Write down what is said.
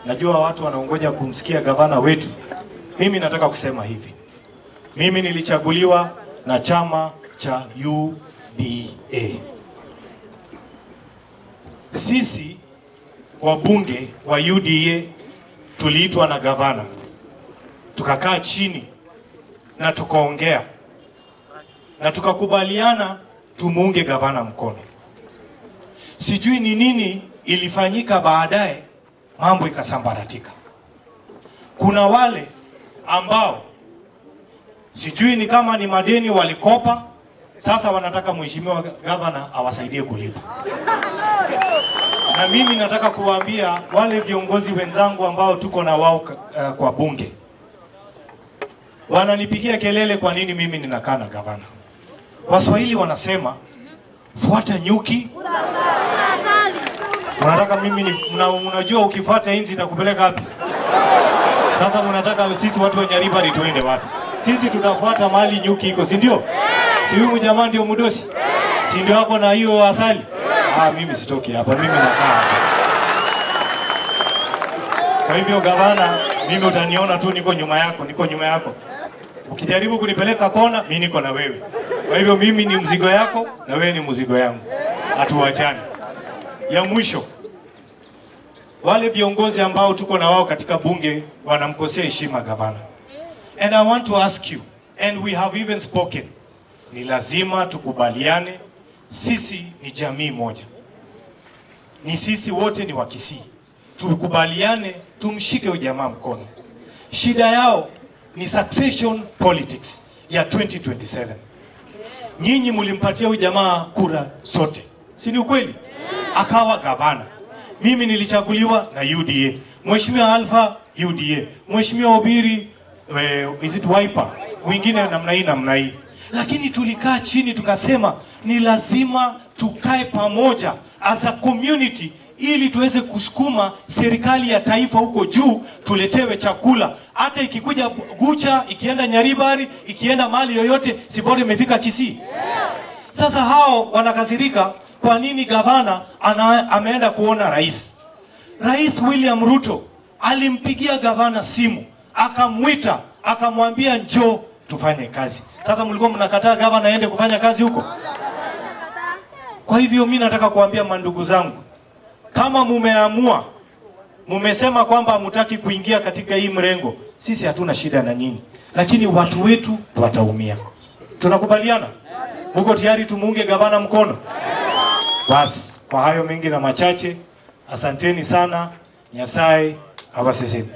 najua watu wanaongoja kumsikia gavana wetu. Mimi nataka kusema hivi. Mimi nilichaguliwa na chama cha UDA. Sisi wabunge wa UDA tuliitwa na gavana, tukakaa chini na tukaongea na tukakubaliana tumuunge gavana mkono. Sijui ni nini ilifanyika baadaye, mambo ikasambaratika. Kuna wale ambao sijui ni kama ni madeni walikopa, sasa wanataka mheshimiwa gavana awasaidie kulipa. Na mimi nataka kuwaambia wale viongozi wenzangu ambao tuko na wao kwa bunge, wananipigia kelele kwa nini mimi ninakaa na gavana. Waswahili wanasema fuata nyuki. Unataka mimi unajua ukifuata inzi itakupeleka wapi? Sasa mnataka sisi watu wa Nyaribari tuende wapi? Sisi tutafuata mali nyuki iko, si ndio? Si huyu jamaa ndio mudosi? Si ndio wako na hiyo asali? Mimi sitoki hapa, mimi nakaa hapa. Kwa hivyo gavana, mimi utaniona tu niko nyuma yako, Ukijaribu kunipeleka kona, mimi niko na wewe. Kwa hivyo mimi ni mzigo yako na wewe ni mzigo yangu. Hatuachani. Ya mwisho, wale viongozi ambao tuko na wao katika bunge wanamkosea heshima gavana. And I want to ask you, and we have even spoken, ni lazima tukubaliane, sisi ni jamii moja. Ni sisi wote ni Wakisii. Tukubaliane, tumshike ujamaa mkono. Shida yao ni succession politics ya 2027. Nyinyi mlimpatia ujamaa kura sote, si ni ukweli? Akawa gavana. Mimi nilichaguliwa na UDA. Mheshimiwa Alpha UDA. Mheshimiwa Obiri is it Wiper? Wengine namna hii. Lakini tulikaa chini tukasema ni lazima tukae pamoja as a community ili tuweze kusukuma serikali ya taifa huko juu, tuletewe chakula. Hata ikikuja Gucha, ikienda Nyaribari, ikienda mali yoyote, si bora imefika Kisii. Sasa hao wanakasirika kwa nini gavana ameenda kuona rais. Rais William Ruto alimpigia gavana simu, akamwita, akamwambia njoo tufanye kazi. Sasa mlikuwa mnakataa gavana aende kufanya kazi huko? Kwa hivyo mimi nataka kuambia mandugu zangu, kama mumeamua, mumesema kwamba hamtaki kuingia katika hii mrengo, sisi hatuna shida na nyinyi, lakini watu wetu wataumia. Tunakubaliana? Mko tayari tumuunge gavana mkono? Basi, kwa hayo mengi na machache, asanteni sana. Nyasaye awaseseni.